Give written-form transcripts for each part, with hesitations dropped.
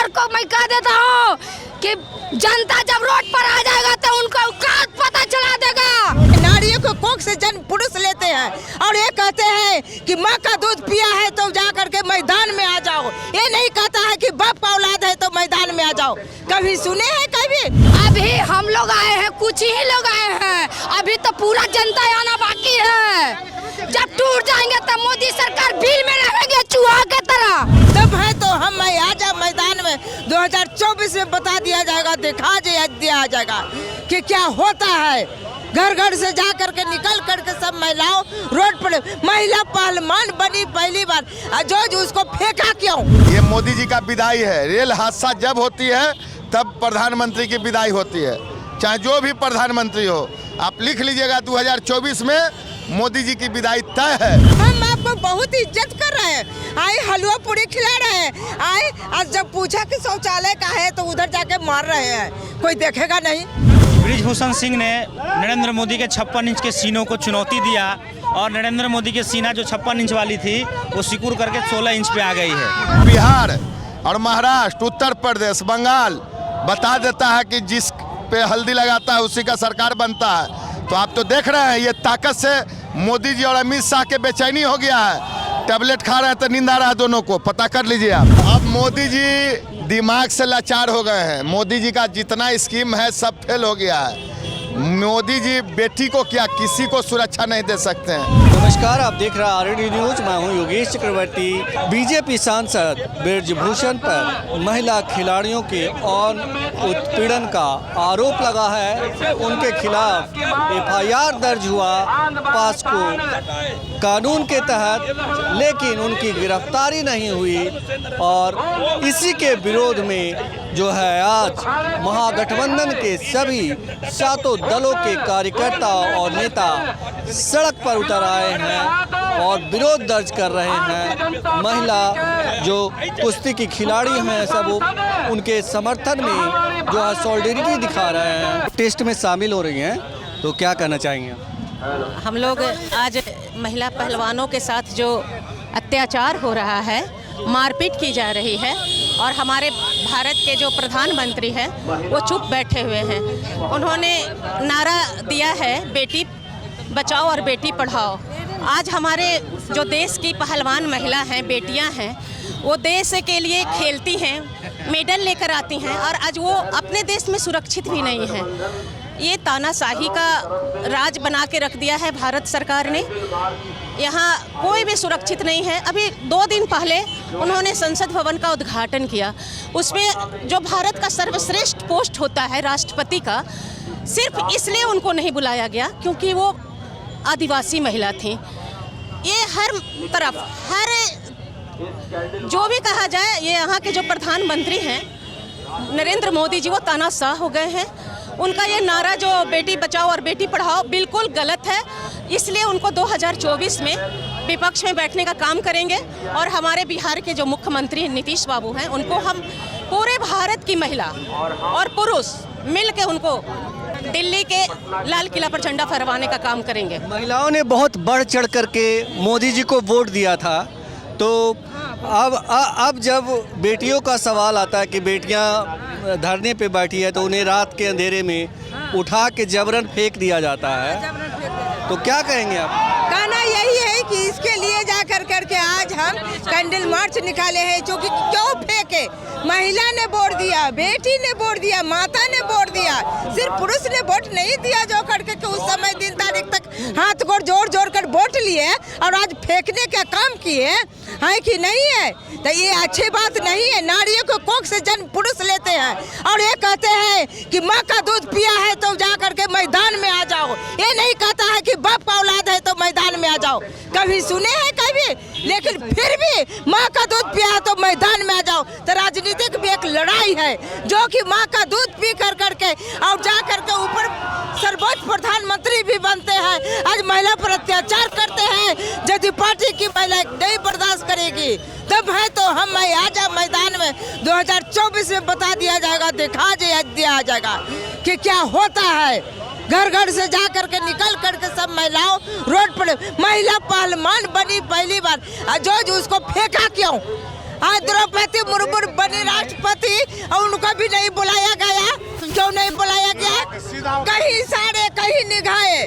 सरकार को मैं कह देता हूँ कि जनता जब रोड पर आ जाएगा तो उनको औकात पता चला देगा। नारियों को कोख से जन्म पुरुष लेते हैं और ये कहते हैं कि माँ का दूध पिया है तो जा करके मैदान में आ जाओ। ये नहीं कहता है कि बाप का औलाद है तो मैदान में आ जाओ। कभी सुने हैं कभी? अभी हम लोग आए हैं, कुछ ही लोग आए हैं, अभी तो पूरा जनता आना बाकी है। जब टूट जाएंगे तब मोदी सरकार बिल में रहेंगे चूहा के तरह। तब है तो हम आजा मैदान में 2024 में बता दिया जाएगा, दिखा दिया जाएगा कि क्या होता है। घर घर से जा करके निकल करके सब महिलाओं रोड पर, महिला पहलवान बनी पहली बार, जो उसको फेंका क्यों? ये मोदी जी का विदाई है। रेल हादसा जब होती है तब प्रधानमंत्री की विदाई होती है, चाहे जो भी प्रधानमंत्री हो। आप लिख लीजिएगा 2024 में मोदी जी की विदाई तय है। हम आपको बहुत इज्जत कर रहे हैं, आए हलवा पूरी खिला रहे हैं, आए आज जब पूछा कि शौचालय का है तो उधर जाके मार रहे हैं, कोई देखेगा नहीं। ब्रिजभूषण सिंह ने नरेंद्र मोदी के 56 इंच के सीनों को चुनौती दिया और नरेंद्र मोदी की सीना जो 56 इंच वाली थी वो सिकुड़ करके 16 इंच पे आ गई है। बिहार और महाराष्ट्र, उत्तर प्रदेश, बंगाल बता देता है कि जिस पे हल्दी लगाता है उसी का सरकार बनता है। तो आप तो देख रहे हैं ये ताकत से मोदी जी और अमित शाह के बेचैनी हो गया है। टैबलेट खा रहे हैं तो नींद आ रहा है, दोनों को पता कर लीजिए आप। अब मोदी जी दिमाग से लाचार हो गए हैं। मोदी जी का जितना स्कीम है सब फेल हो गया है। मोदी जी बेटी को क्या किसी को सुरक्षा नहीं दे सकते हैं। नमस्कार, आप देख रहे हैं आरडी न्यूज। मैं हूं योगेश चक्रवर्ती। बीजेपी सांसद ब्रिजभूषण पर महिला खिलाड़ियों के और उत्पीड़न का आरोप लगा है। उनके खिलाफ एफआईआर दर्ज हुआ पास्को कानून के तहत, लेकिन उनकी गिरफ्तारी नहीं हुई और इसी के विरोध में जो है आज महागठबंधन के सभी 7 दलों के कार्यकर्ता और नेता सड़क पर उतर आए हैं और विरोध दर्ज कर रहे हैं। महिला जो कुश्ती की खिलाड़ी हैं सब उनके समर्थन में जो है सॉलिडेरिटी दिखा रहे हैं, टेस्ट में शामिल हो रही हैं। तो क्या कहना चाहेंगे? हम लोग आज महिला पहलवानों के साथ जो अत्याचार हो रहा है, मारपीट की जा रही है और हमारे भारत के जो प्रधानमंत्री हैं वो चुप बैठे हुए हैं। उन्होंने नारा दिया है बेटी बचाओ और बेटी पढ़ाओ। आज हमारे जो देश की पहलवान महिला हैं, बेटियां हैं, वो देश के लिए खेलती हैं, मेडल लेकर आती हैं और आज वो अपने देश में सुरक्षित भी नहीं हैं। ये तानाशाही का राज बना के रख दिया है भारत सरकार ने। यहाँ कोई भी सुरक्षित नहीं है। अभी 2 दिन पहले उन्होंने संसद भवन का उद्घाटन किया। उसमें जो भारत का सर्वश्रेष्ठ पोस्ट होता है राष्ट्रपति का, सिर्फ इसलिए उनको नहीं बुलाया गया क्योंकि वो आदिवासी महिला थी। ये हर तरफ, हर जो भी कहा जाए, ये यहाँ के जो प्रधानमंत्री हैं नरेंद्र मोदी जी, वो तानाशाह हो गए हैं। उनका ये नारा जो बेटी बचाओ और बेटी पढ़ाओ बिल्कुल गलत है। इसलिए उनको 2024 में विपक्ष में बैठने का काम करेंगे और हमारे बिहार के जो मुख्यमंत्री नीतीश बाबू हैं उनको हम पूरे भारत की महिला और पुरुष मिल के उनको दिल्ली के लाल किला पर झंडा फहराने का काम करेंगे। महिलाओं ने बहुत बढ़ चढ़ करके मोदी जी को वोट दिया था, तो अब जब बेटियों का सवाल आता है कि बेटियां धरने पे बैठी है तो उन्हें रात के अंधेरे में उठा के जबरन फेंक दिया जाता है, तो क्या कहेंगे आप? कहना यही है कि इसके लिए जा करके आज हम कैंडल मार्च निकाले हैं, जो कि क्यों फेंके। महिला ने वोट दिया, बेटी ने वोट दिया, माता ने वोट दिया, सिर्फ पुरुष ने वोट नहीं दिया जो करके कि उस समय दिन तारीख तक हाथ गोड़ जोड़ कर वोट लिए और आज फेंकने का काम किए हैं कि नहीं है। तो ये अच्छी बात नहीं है। नारियों को कोख से जन्म पुरुष लेते हैं और ये कहते हैं कि माँ का दूध पिया है तो जा करके मैदान में आ जाओ। ये नहीं कहता है कि बाप का औलाद है तो मैदान में आ जाओ। कभी सुने हैं कभी? लेकिन फिर भी माँ का दूध पिया है तो मैदान में आ जाओ। तो राजनीतिक भी एक लड़ाई है, जो कि माँ का दूध पी करके और जा करके ऊपर सर्वोच्च प्रधानमंत्री भी बनते हैं। आज महिला पर अत्याचार करते हैं। यदि पार्टी की महिला नहीं बर्दाश्त करेगी तब है तो हम आजा मैदान में 2024 में बता दिया जाएगा, दिखा दिया जाएगा कि क्या होता है। घर घर से जा करके निकल करके सब महिलाओं रोड पर, महिला पहलवान बनी पहली बार, जो उसको फेंका क्यों? आज द्रौपदी मुर्मू बनी राष्ट्रपति और उनको भी नहीं बुलाया गया। क्यों नहीं बुलाया गया? कहीं इशारे कहीं निगाहे,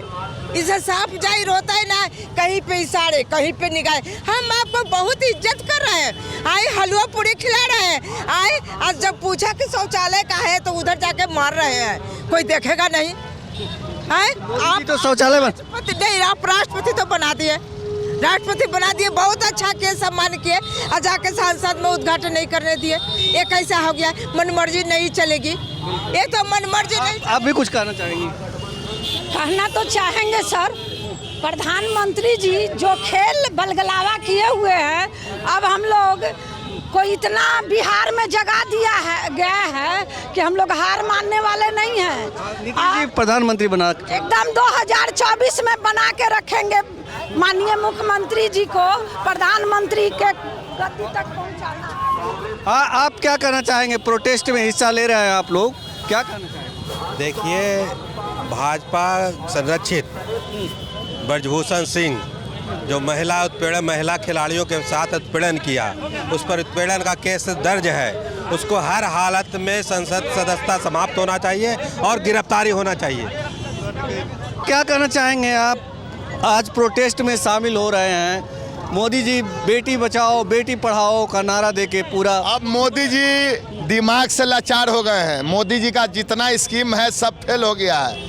इसे साफ जाहिर होता है ना, कहीं पे इशारे कहीं पे निगाहे। हम आपको बहुत इज्जत कर रहे हैं, आए हलवा पूरी खिला रहे हैं, आए आज जब पूछा कि शौचालय का है तो उधर जाके मार रहे हैं, कोई देखेगा नहीं। आए आप तो शौचालय राष्ट्रपति नहीं, आप राष्ट्रपति तो बना दिए, राष्ट्रपति बना दिए, बहुत अच्छा किए, सम्मान किए, और जाके सांसद में उद्घाटन नहीं करने दिए। ये कैसा हो गया? मनमर्जी नहीं चलेगी, ये तो मनमर्जी नहीं। आप भी कुछ कहना चाहेंगी? कहना तो चाहेंगे सर, प्रधानमंत्री जी जो खेल बलगलावा किए हुए हैं, अब हम लोग को इतना बिहार में जगा दिया है गया है कि हम लोग हार मानने वाले नहीं हैं। नीतीश जी प्रधानमंत्री बना एकदम 2024 में बना के रखेंगे माननीय मुख्यमंत्री जी को प्रधानमंत्री के गद्दी तक पहुंचाना। आप क्या कहना चाहेंगे? प्रोटेस्ट में हिस्सा ले रहे हैं आप लोग, क्या कहना चाहेंगे? देखिए, भाजपा संरक्षित ब्रजभूषण सिंह जो महिला उत्पीड़न, महिला खिलाड़ियों के साथ उत्पीड़न किया, उस पर उत्पीड़न का केस दर्ज है, उसको हर हालत में संसद सदस्यता समाप्त होना चाहिए और गिरफ्तारी होना चाहिए। क्या कहना चाहेंगे आप? आज प्रोटेस्ट में शामिल हो रहे हैं, मोदी जी बेटी बचाओ बेटी पढ़ाओ का नारा देके पूरा। अब मोदी जी दिमाग से लाचार हो गए हैं, मोदी जी का जितना स्कीम है सब फेल हो गया है।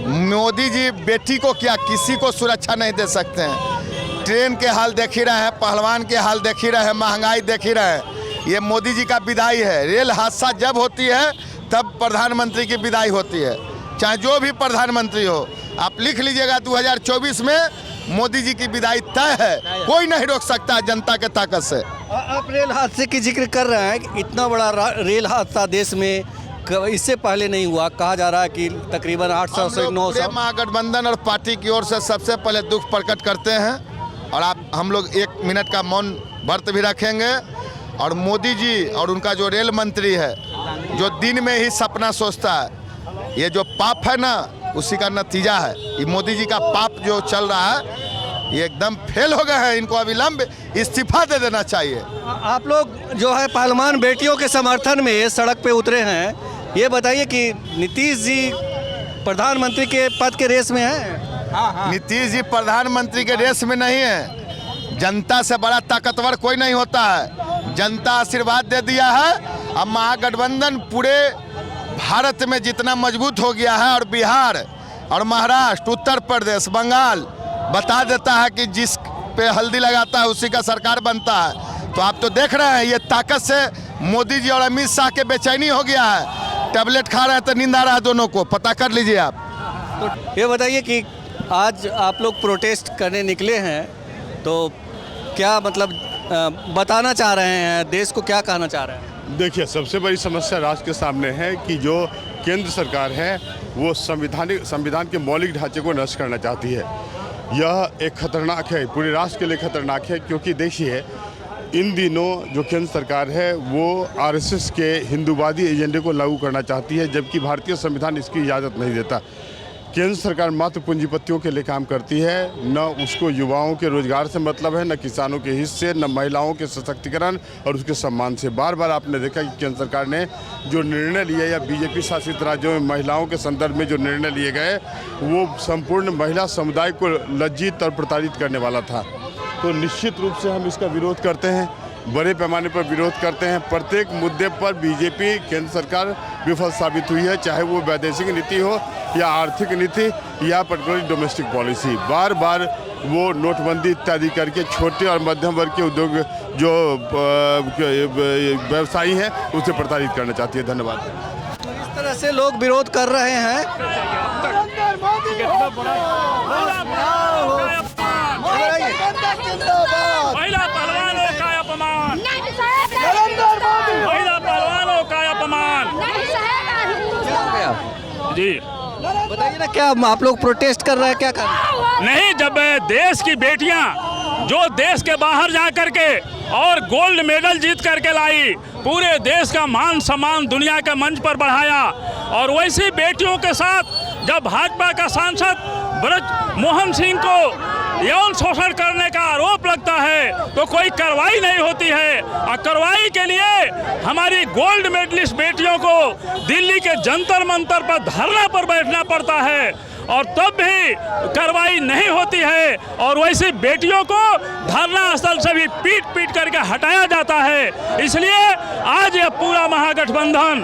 मोदी जी बेटी को क्या किसी को सुरक्षा नहीं दे सकते हैं। ट्रेन के हाल देख ही रहे हैं, पहलवान के हाल देख ही रहे हैं, महंगाई देख ही रहे हैं। ये मोदी जी का विदाई है। रेल हादसा जब होती है तब प्रधानमंत्री की विदाई होती है, चाहे जो भी प्रधानमंत्री हो। आप लिख लीजिएगा 2024 में मोदी जी की विदाई तय है, कोई नहीं रोक सकता जनता के ताकत से। आप रेल हादसे की जिक्र कर रहे हैं कि इतना बड़ा रेल हादसा देश में इससे पहले नहीं हुआ। कहा जा रहा है कि तकरीबन 800 से 900। महागठबंधन और पार्टी की ओर से सबसे पहले दुख प्रकट करते हैं और हम लोग 1 मिनट का मौन व्रत भी रखेंगे। और मोदी जी और उनका जो रेल मंत्री है, जो दिन में ही सपना सोचता है, ये जो पाप है ना, उसी का नतीजा है। ये मोदी जी का पाप जो चल रहा है ये एकदम फेल हो गए हैं, इनको अविलंब इस्तीफा दे देना चाहिए। आप लोग जो है पहलवान बेटियों के समर्थन में सड़क पे उतरे हैं, ये बताइए कि नीतीश जी प्रधानमंत्री के पद के रेस में हैं? नीतीश जी प्रधानमंत्री के रेस में नहीं है। जनता से बड़ा ताकतवर कोई नहीं होता है। जनता आशीर्वाद दे दिया है। अब महागठबंधन पूरे भारत में जितना मजबूत हो गया है, और बिहार और महाराष्ट्र, उत्तर प्रदेश, बंगाल बता देता है कि जिस पे हल्दी लगाता है उसी का सरकार बनता है। तो आप तो देख रहे हैं, ये ताकत से मोदी जी और अमित शाह के बेचैनी हो गया है। टैबलेट खा रहे हैं तो नींद आ रहा है दोनों को, पता कर लीजिए आप। तो ये बताइए कि आज आप लोग प्रोटेस्ट करने निकले हैं, तो क्या मतलब बताना चाह रहे हैं, देश को क्या कहना चाह रहे हैं? देखिए, सबसे बड़ी समस्या राष्ट्र के सामने है कि जो केंद्र सरकार है वो संविधान के मौलिक ढांचे को नष्ट करना चाहती है। यह एक खतरनाक है, पूरे राष्ट्र के लिए खतरनाक है, क्योंकि देखिए इन दिनों जो केंद्र सरकार है वो आरएसएस के हिंदूवादी एजेंडे को लागू करना चाहती है, जबकि भारतीय संविधान इसकी इजाज़त नहीं देता। केंद्र सरकार मात्र पूंजीपतियों के लिए काम करती है, न उसको युवाओं के रोजगार से मतलब है, न किसानों के हिस्से, न महिलाओं के सशक्तिकरण और उसके सम्मान से। बार बार आपने देखा कि केंद्र सरकार ने जो निर्णय लिए या बीजेपी शासित राज्यों में महिलाओं के संदर्भ में जो निर्णय लिए गए, वो संपूर्ण महिला समुदाय को लज्जित और प्रताड़ित करने वाला था। तो निश्चित रूप से हम इसका विरोध करते हैं, बड़े पैमाने पर विरोध करते हैं। प्रत्येक मुद्दे पर बीजेपी केंद्र सरकार विफल साबित हुई है, चाहे वो वैदेशिक नीति हो या आर्थिक नीति या पर्टिकुलर डोमेस्टिक पॉलिसी। बार बार वो नोटबंदी इत्यादि करके छोटे और मध्यम वर्ग के उद्योग जो व्यवसायी हैं उसे प्रताड़ित करना चाहती है। धन्यवाद। इस तरह से लोग विरोध कर रहे हैं। महिला पहलवानों का अपमान, महिला पहलवानों का अपमान। जी बताइए ना, क्या आप लोग प्रोटेस्ट कर रहे हैं, क्या कर रहे हैं? नहीं, जब देश की बेटियां जो देश के बाहर जा करके और गोल्ड मेडल जीत करके लाई, पूरे देश का मान सम्मान दुनिया के मंच पर बढ़ाया, और वैसी बेटियों के साथ जब भाजपा का सांसद ब्रजमोहन सिंह को यौन शोषण करने का आरोप लगता है तो कोई कार्रवाई नहीं होती है। और कार्रवाई के लिए हमारी गोल्ड मेडलिस्ट बेटियों को दिल्ली के जंतर मंतर पर धरना पर बैठना पड़ता है और तब भी कार्रवाई नहीं होती है। और वैसी बेटियों को धरना स्थल से भी पीट पीट करके हटाया जाता है। इसलिए आज यह पूरा महागठबंधन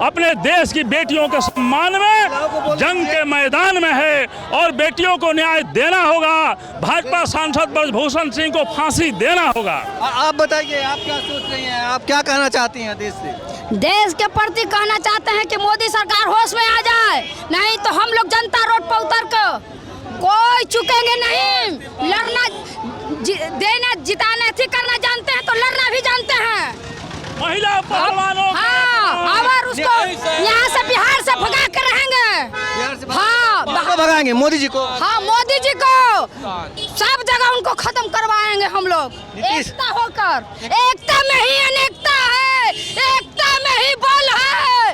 अपने देश की बेटियों के सम्मान में जंग के मैदान में है और बेटियों को न्याय देना होगा। भाजपा सांसद ब्रजभूषण सिंह को फांसी देना होगा। आप बताइए, आप क्या सोच रही हैं, आप क्या कहना चाहती हैं देश से? देश के प्रति कहना चाहते हैं कि मोदी सरकार होश में आ जाए, नहीं तो हम लोग जनता रोड पर उतर कर कोई चुकेंगे नहीं। लड़ना देना जिताना थी करना जानते हैं तो लड़ना भी जानते हैं। महिला पहलवानों और उसको यहाँ से बिहार से भगा के रहेंगे। हाँ, भगाएंगे मोदी जी को। हाँ, मोदी जी को सब जगह उनको खत्म करवाएंगे हम लोग। एकता होकर, एकता में ही अनेकता है, एकता में ही बल है।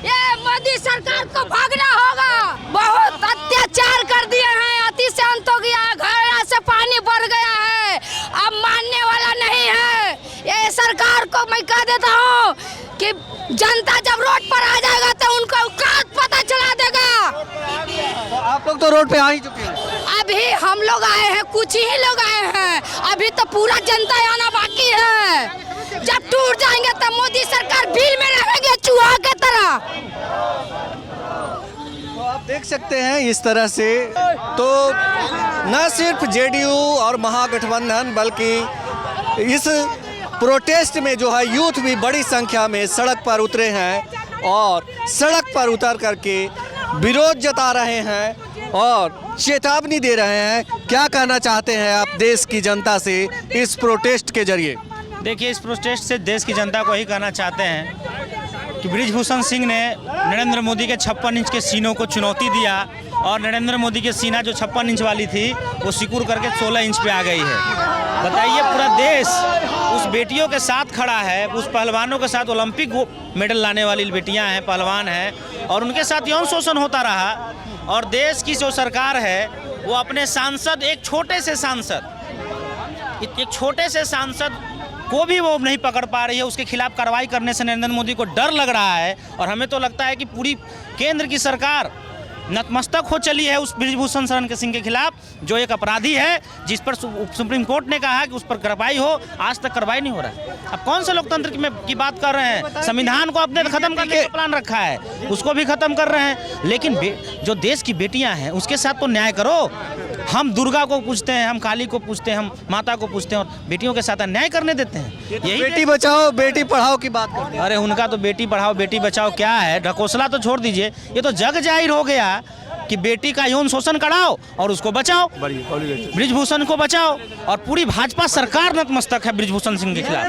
ये मोदी सरकार को भागना होगा। बहुत अत्याचार कर दिए हैं, अति से अंत हो गया, घर से पानी बढ़ गया है, अब मानने वाला नहीं है। ये सरकार को मैं कह देता हूँ कि जनता जब रोड पर आ जाएगा तो उनको औकात पता चला देगा। तो आप लोग तो रोड पे आ ही चुके हैं। अभी हम लोग आए हैं, कुछ ही लोग आए हैं, अभी तो पूरा जनता आना बाकी है। जब टूट जाएंगे तब मोदी सरकार भीड़ में रहेंगे चूहा की तरह। तो आप देख सकते हैं इस तरह से तो न सिर्फ जेडीयू और महागठबंधन बल्कि इस प्रोटेस्ट में जो है यूथ भी बड़ी संख्या में सड़क पर उतरे हैं और सड़क पर उतर करके विरोध जता रहे हैं और चेतावनी दे रहे हैं। क्या कहना चाहते हैं आप देश की जनता से इस प्रोटेस्ट के जरिए? देखिए, इस प्रोटेस्ट से देश की जनता को ही कहना चाहते हैं कि ब्रिजभूषण सिंह ने नरेंद्र मोदी के 56 इंच के सीनों को चुनौती दिया और नरेंद्र मोदी की सीना जो 56 इंच वाली थी वो सिकुड़ करके 16 इंच पे आ गई है। बताइए, पूरा देश उस बेटियों के साथ खड़ा है, उस पहलवानों के साथ। ओलंपिक मेडल लाने वाली बेटियां हैं, पहलवान हैं, और उनके साथ यौन शोषण होता रहा। और देश की जो सरकार है वो अपने सांसद, एक छोटे से सांसद को भी वो नहीं पकड़ पा रही है। उसके खिलाफ कार्रवाई करने से नरेंद्र मोदी को डर लग रहा है और हमें तो लगता है कि पूरी केंद्र की सरकार नतमस्तक हो चली है उस ब्रिजभूषण शरण सिंह के खिलाफ, जो एक अपराधी है, जिस पर सुप्रीम कोर्ट ने कहा कि उस पर कार्रवाई हो। आज तक कार्रवाई नहीं हो रहा है। अब कौन से लोकतंत्र की बात कर रहे हैं? संविधान को अपने खत्म करने का प्लान रखा है, उसको भी खत्म कर रहे हैं। लेकिन जो देश की बेटियां हैं उसके साथ तो न्याय करो। हम दुर्गा को पूछते हैं, हम काली को पूछते हैं, हम माता को पूछते हैं, और बेटियों के साथ अन्याय करने देते हैं। यही बेटी बचाओ बेटी पढ़ाओ की बात करते हैं। अरे उनका तो बेटी पढ़ाओ बेटी बचाओ क्या है, ढकोसला तो छोड़ दीजिए। ये तो जग जाहिर हो गया कि बेटी का यौन शोषण कराओ और उसको बचाओ, ब्रिजभूषण को बचाओ। और पूरी भाजपा सरकार नतमस्तक है ब्रिजभूषण सिंह के खिलाफ।